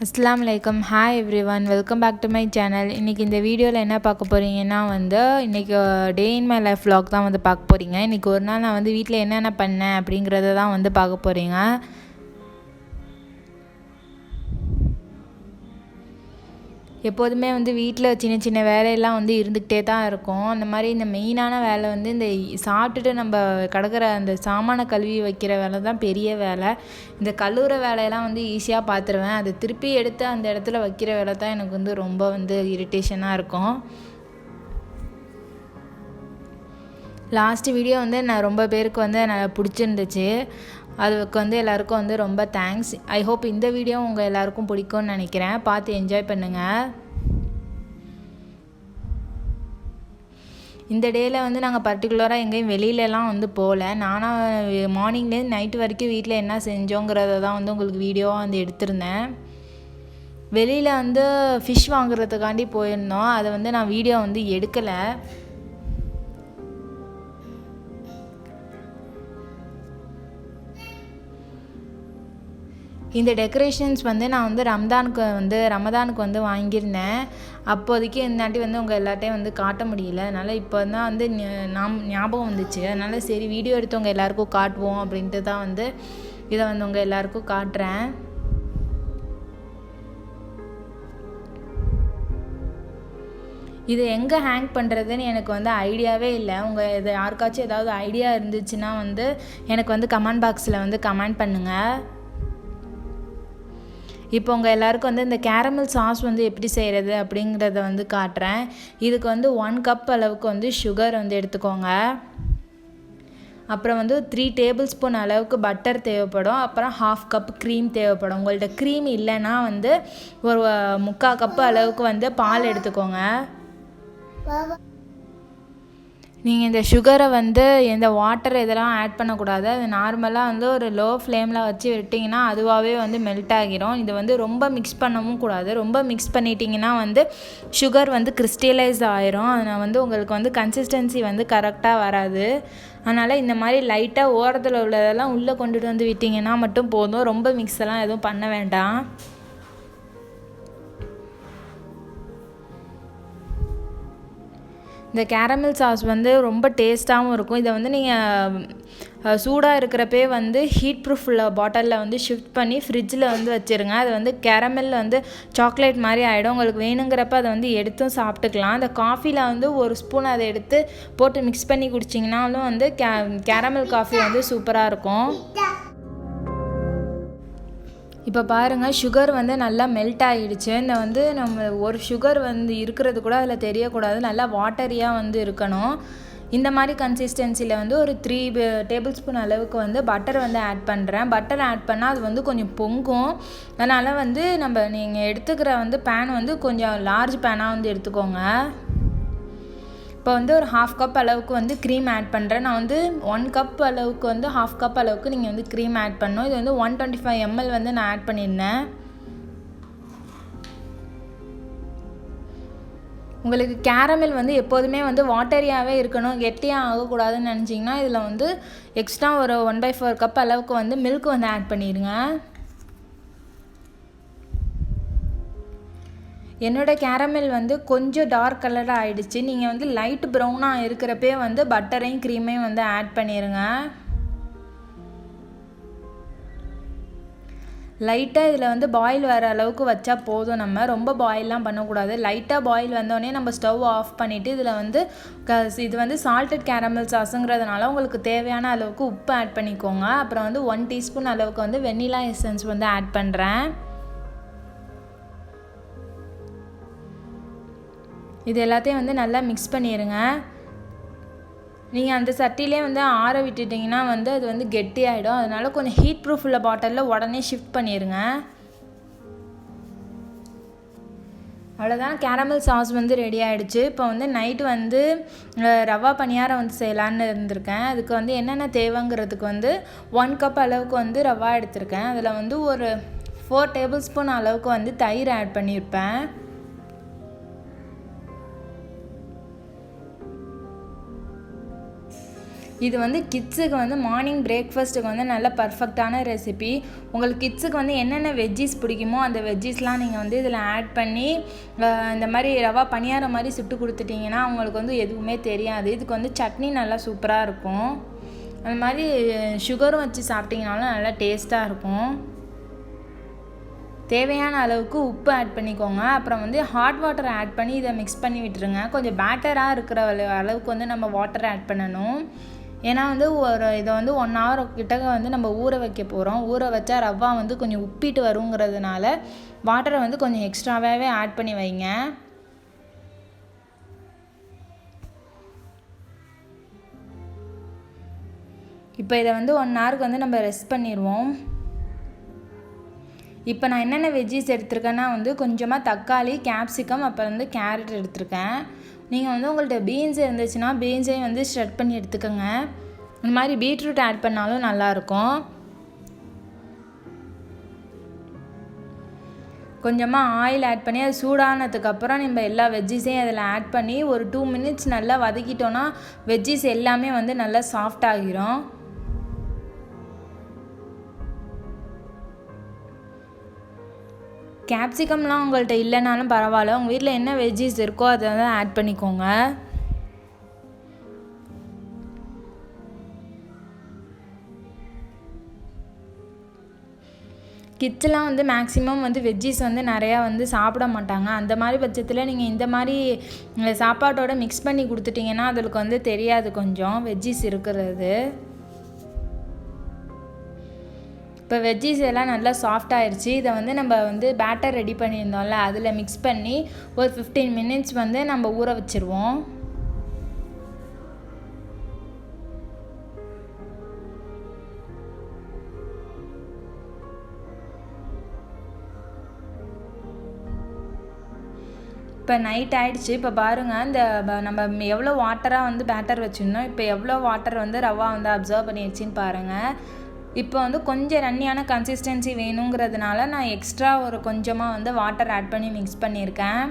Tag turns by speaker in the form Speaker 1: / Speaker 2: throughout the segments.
Speaker 1: Assalamualaikum. Hi everyone, welcome back to my channel. இன்னைக்கு இந்த வீடியோவில் என்ன பார்க்க போகிறீங்கன்னா இன்னைக்கு டே இன் மை லைஃப் vlog தான் பார்க்க போகிறீங்க. இன்றைக்கி ஒரு நாள் நான் வீட்டில் என்னென்ன பண்ணேன் அப்படிங்கிறத தான் பார்க்க போகிறீங்க. எப்போதுமே வீட்டில் சின்ன சின்ன வேலையெல்லாம் இருந்துக்கிட்டே தான் இருக்கும். அந்த மாதிரி இந்த மெயினான வேலை இந்த சாப்பிட்டுட்டு நம்ம கிடக்கிற அந்த சாமான கழுவி வைக்கிற வேலை தான் பெரிய வேலை. இந்த கழுவுற வேலையெல்லாம் ஈஸியாக பார்த்துருவேன். அதை திருப்பி எடுத்து அந்த இடத்துல வைக்கிற வேலை தான் எனக்கு ரொம்ப இரிட்டேஷனாக இருக்கும். லாஸ்ட் வீடியோ நான் ரொம்ப பேருக்கு நல்லா பிடிச்சிருந்துச்சு. அதுக்கு எல்லாருக்கும் ரொம்ப தேங்க்ஸ். ஐ ஹோப் இந்த வீடியோ உங்கள் எல்லாருக்கும் பிடிக்கும்னு நினைக்கிறேன். பார்த்து என்ஜாய் பண்ணுங்கள். இந்த டேயில் நாங்கள் பர்டிகுலராக எங்கேயும் வெளியிலலாம் போகல. நானாக மார்னிங்லேருந்து நைட்டு வரைக்கும் வீட்டில் என்ன செஞ்சோங்கிறத தான் உங்களுக்கு வீடியோவாக எடுத்திருந்தேன். வெளியில் ஃபிஷ் வாங்குறதுக்காண்டி போயிருந்தோம். அதை நான் வீடியோ எடுக்கலை. இந்த டெக்கரேஷன்ஸ் நான் ரமதானுக்கு வாங்கியிருந்தேன். அப்போதைக்கு இந்தாண்டி உங்கள் எல்லாட்டையும் காட்ட முடியல. அதனால் இப்போ தான் ஞாபகம் வந்துச்சு. அதனால் சரி வீடியோ எடுத்தவங்க எல்லாருக்கும் காட்டுவோம் அப்படின்ட்டு தான் இதை உங்கள் எல்லாருக்கும் காட்டுறேன். இது எங்கே ஹேங் பண்ணுறதுன்னு எனக்கு ஐடியாவே இல்லை. உங்கள் இது யாருக்காச்சும் ஏதாவது ஐடியா இருந்துச்சுன்னா எனக்கு கமெண்ட் பாக்ஸில் கமெண்ட் பண்ணுங்கள். இப்போ உங்கள் எல்லாருக்கும் இந்த கேரமல் சாஸ் எப்படி செய்கிறது அப்படிங்கிறத காட்டுறேன். இதுக்கு 1 கப் அளவுக்கு சுகர் எடுத்துக்கோங்க. அப்புறம் 3 டேபிள் ஸ்பூன் அளவுக்கு பட்டர் தேவைப்படும். அப்புறம் 1/2 கப் க்ரீம் தேவைப்படும். உங்கள்கிட்ட க்ரீம் இல்லைன்னா ஒரு 3/4 கப்பு அளவுக்கு பால் எடுத்துக்கோங்க. நீங்கள் இந்த சுகரை எந்த வாட்டர் இதெல்லாம் ஆட் பண்ணக்கூடாது. அது நார்மலாக ஒரு லோ ஃப்ளேமில் வச்சு விட்டிங்கன்னா அதுவாகவே மெல்ட் ஆகிரும். இது ரொம்ப மிக்ஸ் பண்ணவும் கூடாது. ரொம்ப மிக்ஸ் பண்ணிட்டிங்கன்னா சுகர் கிறிஸ்டலைஸ் ஆகிரும். அதனால் உங்களுக்கு கன்சிஸ்டன்சி கரெக்டாக வராது. அதனால் இந்த மாதிரி லைட்டாக ஓரத்தில் உள்ளதெல்லாம் உள்ளே கொண்டுட்டு விட்டிங்கன்னா மட்டும் போதும். ரொம்ப மிக்ஸ் எல்லாம் எதுவும் பண்ண வேண்டாம். இந்த கேரமல் சாஸ் ரொம்ப டேஸ்ட்டாகவும் இருக்கும். இதை நீங்கள் சூடாக இருக்கிறப்பே ஹீட் ப்ரூஃப் பாட்டிலில் ஷிஃப்ட் பண்ணி ஃப்ரிட்ஜில் வச்சுருங்க. அது கேரமல் சாக்லேட் மாதிரி ஆகிடும். உங்களுக்கு வேணுங்கிறப்ப அதை எடுத்தும் சாப்பிட்டுக்கலாம். அந்த காஃபியில் ஒரு ஸ்பூன் அதை எடுத்து போட்டு மிக்ஸ் பண்ணி குடிச்சிங்கனாலும் கேரமல் காஃபி சூப்பராக இருக்கும். இப்போ பாருங்கள், சுகர் நல்லா மெல்ட் ஆகிடுச்சு. இந்த நம்ம ஒரு சுகர் இருக்கிறது கூட அதில் தெரியக்கூடாது. நல்லா வாட்டரியாக இருக்கணும். இந்த மாதிரி கன்சிஸ்டன்சியில் ஒரு 3 டேபிள் ஸ்பூன் அளவுக்கு பட்டர் ஆட் பண்ணுறேன். பட்டர் ஆட் பண்ணால் அது கொஞ்சம் பொங்கும். அதனால் நீங்கள் எடுத்துக்கிற பேன் கொஞ்சம் லார்ஜ் பேனாக எடுத்துக்கோங்க. இப்போ ஒரு 1/2 கப் அளவுக்கு க்ரீம் ஆட் பண்ணுறேன். நான் 1 கப் அளவுக்கு 1/2 கப் அளவுக்கு நீங்கள் க்ரீம் ஆட் பண்ணணும். இது 125 ml நான் ஆட் பண்ணியிருந்தேன். உங்களுக்கு கேரமல் எப்போதுமே வாட்டரியாகவே இருக்கணும், கெட்டியாக ஆகக்கூடாதுன்னு நினச்சிங்கன்னா இதில் எக்ஸ்ட்ரா ஒரு 1/4 கப் அளவுக்கு மில்க் ஆட் பண்ணிடுங்க. என்னோடய கேரமல் கொஞ்சம் டார்க் கலராக ஆகிடுச்சு. நீங்கள் லைட் ப்ரௌனாக இருக்கிறப்பே பட்டரையும் க்ரீமையும் ஆட் பண்ணிடுங்க. லைட்டாக இதில் பாயில் வர அளவுக்கு வச்சா போதும். நம்ம ரொம்ப பாயிலெலாம் பண்ணக்கூடாது. லைட்டாக பாயில் வந்தோடனே நம்ம ஸ்டவ் ஆஃப் பண்ணிவிட்டு இதில் இது சால்டட் கேரமல் சாஸுங்கிறதுனால உங்களுக்கு தேவையான அளவுக்கு உப்பு ஆட் பண்ணிக்கோங்க. அப்புறம் 1 டீஸ்பூன் அளவுக்கு வெண்ணிலா எசன்ஸ் ஆட் பண்ணுறேன். இது எல்லாத்தையும் நல்லா மிக்ஸ் பண்ணிடுங்க. நீங்கள் அந்த சட்டிலே ஆற விட்டுட்டிங்கன்னா அது கெட்டி ஆகிடும். அதனால் கொஞ்சம் ஹீட் ப்ரூஃப் உள்ள பாட்டிலில் உடனே ஷிஃப்ட் பண்ணிடுங்க. அவ்வளோதான், கேரமல் சாஸ் ரெடி ஆகிடுச்சு. இப்போ நைட்டு ரவா பணியாரம் செய்யலான்னு இருந்திருக்கேன். அதுக்கு என்னென்ன தேவைங்கிறதுக்கு 1 கப் அளவுக்கு ரவா எடுத்திருக்கேன். அதில் ஒரு 4 டேபிள் ஸ்பூன் அளவுக்கு தயிர் ஆட் பண்ணியிருப்பேன். இது வந்து கிட்ஸுக்கு வந்து மார்னிங் பிரேக்ஃபாஸ்ட்டுக்கு வந்து நல்ல பர்ஃபெக்டான ரெசிபி. உங்களுக்கு கிட்ஸுக்கு வந்து என்னென்ன வெஜ்ஜீஸ் பிடிக்குமோ அந்த வெஜ்ஜீஸ்லாம் நீங்கள் வந்து இதில் ஆட் பண்ணி இந்த மாதிரி ரவா பணியாரம் மாதிரி சுட்டு கொடுத்துட்டிங்கன்னா அவங்களுக்கு வந்து எதுவுமே தெரியாது. இதுக்கு வந்து சட்னி நல்லா சூப்பராக இருக்கும். அந்த மாதிரி சுகரும் வச்சு சாப்பிட்டிங்கனாலும் நல்லா டேஸ்ட்டாக இருக்கும். தேவையான அளவுக்கு உப்பு ஆட் பண்ணிக்கோங்க. அப்புறம் வந்து ஹாட் வாட்டர் ஆட் பண்ணி இதை மிக்ஸ் பண்ணி விட்டுருங்க. கொஞ்சம் பேட்டராக இருக்கிற அளவுக்கு வந்து நம்ம வாட்டர் ஆட் பண்ணணும். ஏன்னா வந்து இதை வந்து 1 hour கிட்ட வந்து நம்ம ஊற வைக்க போகிறோம். ஊற வச்சா ரவா வந்து கொஞ்சம் உப்பிட்டு வருங்கிறதுனால வாட்டரை வந்து கொஞ்சம் எக்ஸ்ட்ராவாகவே ஆட் பண்ணி வைங்க. இப்போ இதை வந்து 1 hourக்கு வந்து நம்ம ரெஸ்ட் பண்ணிடுவோம். இப்போ நான் என்னென்ன வெஜ்ஜீஸ் எடுத்திருக்கேன்னா வந்து கொஞ்சமாக தக்காளி, கேப்சிகம், அப்புறம் வந்து கேரட் எடுத்திருக்கேன். நீங்கள் வந்து உங்கள்கிட்ட பீன்ஸ் இருந்துச்சுன்னா பீன்ஸையும் வந்து ஷ்ரெட் பண்ணி எடுத்துக்கோங்க. இந்த மாதிரி பீட்ரூட் ஆட் பண்ணாலும் நல்லாயிருக்கும். கொஞ்சமாக ஆயில் ஆட் பண்ணி அது சூடானதுக்கப்புறம் நம்ம எல்லா வெஜ்ஜீஸையும் அதில் ஆட் பண்ணி ஒரு 2 minutes நல்லா வதக்கிட்டோன்னா வெஜ்ஜீஸ் எல்லாமே வந்து நல்லா சாஃப்ட் ஆகிரும். கேப்சிகம்லாம் உங்கள்கிட்ட இல்லைனாலும் பரவாயில்ல, உங்கள் வீட்டில் என்ன வெஜ்ஜீஸ் இருக்கோ அதை வந்து ஆட் பண்ணிக்கோங்க. கிட்ஸ்லாம் வந்து மேக்ஸிமம் வந்து வெஜ்ஜீஸ் வந்து நிறையா வந்து சாப்பிட மாட்டாங்க. அந்த மாதிரி பட்சத்தில் நீங்கள் இந்த மாதிரி சாப்பாட்டோட மிக்ஸ் பண்ணி கொடுத்துட்டிங்கன்னா அதுக்கு வந்து தெரியாது கொஞ்சம் வெஜ்ஜீஸ் இருக்கிறது. இப்போ வெஜ்ஜீஸ் எல்லாம் நல்லா சாஃப்ட் ஆயிடுச்சு. இதை வந்து நம்ம வந்து பேட்டர் ரெடி பண்ணியிருந்தோம்ல அதில் மிக்ஸ் பண்ணி ஒரு 15 minutes வந்து நம்ம ஊற வச்சுருவோம். இப்போ நைட் ஆகிடுச்சு. இப்போ பாருங்கள் இந்த நம்ம எவ்வளோ வாட்டராக வந்து பேட்டர் வச்சுருந்தோம், இப்போ எவ்வளோ வாட்டர் வந்து ரவா வந்து அப்சர்வ் பண்ணிடுச்சின்னு பாருங்கள். இப்போ வந்து கொஞ்சம் ரன்னியான கன்சிஸ்டன்சி வேணுங்கிறதுனால நான் எக்ஸ்ட்ரா ஒரு கொஞ்சமாக வந்து வாட்டர் ஆட் பண்ணி மிக்ஸ் பண்ணியிருக்கேன்.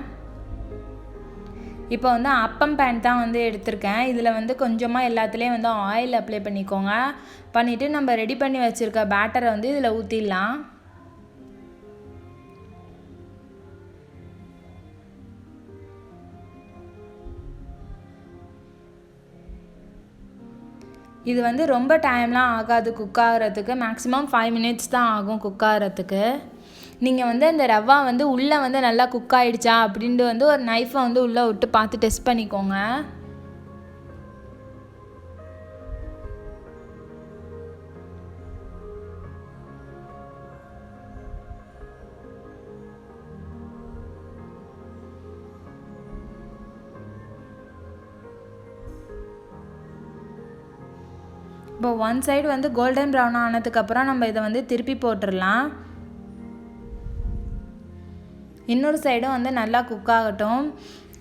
Speaker 1: இப்போ வந்து அப்பம் பேன் தான் வந்து எடுத்திருக்கேன். இதில் வந்து கொஞ்சமாக எல்லாத்துலேயும் வந்து ஆயில் அப்ளை பண்ணிக்கோங்க. பண்ணிவிட்டு நம்ம ரெடி பண்ணி வச்சுருக்க பேட்டரை வந்து இதில் ஊற்றிடலாம். இது வந்து ரொம்ப டைம்லாம் ஆகாது குக் ஆகிறதுக்கு. மேக்ஸிமம் 5 minutes தான் ஆகும் குக் ஆகிறதுக்கு. நீங்கள் வந்து அந்த ரவா வந்து உள்ளே வந்து நல்லா குக் ஆகிடுச்சா அப்படின்ட்டு வந்து ஒரு நைஃபை வந்து உள்ளே விட்டு பார்த்து டெஸ்ட் பண்ணிக்கோங்க. இப்போ 1 side வந்து கோல்டன் ப்ரௌன் ஆனதுக்கப்புறம் நம்ம இதை வந்து திருப்பி போட்டுடலாம். இன்னொரு சைடும் வந்து நல்லா குக் ஆகட்டும்.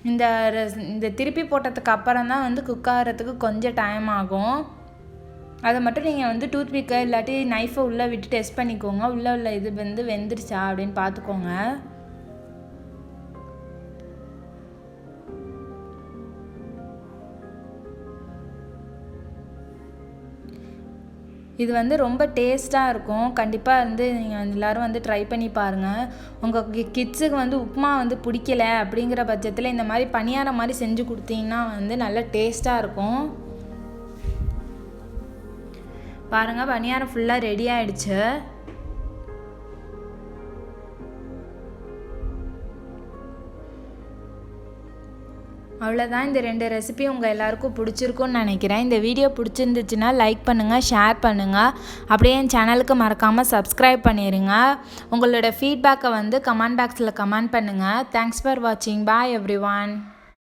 Speaker 1: இந்த திருப்பி போட்டதுக்கு அப்புறம் தான் வந்து குக் ஆகிறதுக்கு கொஞ்சம் டைம் ஆகும். அதை மட்டும் நீங்கள் வந்து டூத்பிக்கை இல்லாட்டி நைஃபை உள்ளே விட்டு டெஸ்ட் பண்ணிக்கோங்க. உள்ளே இது வந்து வெந்துருச்சா அப்படின்னு பார்த்துக்கோங்க. இது வந்து ரொம்ப டேஸ்ட்டாக இருக்கும். கண்டிப்பாக வந்து நீங்கள் எல்லோரும் வந்து ட்ரை பண்ணி பாருங்கள். உங்கள் கிட்ஸுக்கு வந்து உப்புமா வந்து பிடிக்கல அப்படிங்கிற பட்சத்தில் இந்த மாதிரி பணியாரம் மாதிரி செஞ்சு கொடுத்தீங்கன்னா வந்து நல்ல டேஸ்ட்டாக இருக்கும். பாருங்கள், பணியாரம் ஃபுல்லாக ரெடி ஆகிடுச்சு. அவ்வளோதான். இந்த 2 ரெசிபி உங்கள் எல்லாருக்கும் பிடிச்சிருக்குன்னு நினைக்கிறேன். இந்த வீடியோ பிடிச்சிருந்துச்சுன்னா லைக் பண்ணுங்கள், ஷேர் பண்ணுங்கள். அப்படியே என் சேனலுக்கு மறக்காமல் சப்ஸ்கிரைப் பண்ணிடுங்க. உங்களோட ஃபீட்பேக்கை வந்து கமெண்ட் பாக்ஸில் கமெண்ட் பண்ணுங்கள். தேங்க்ஸ் ஃபார் வாட்சிங். பாய் எவ்ரிவான்.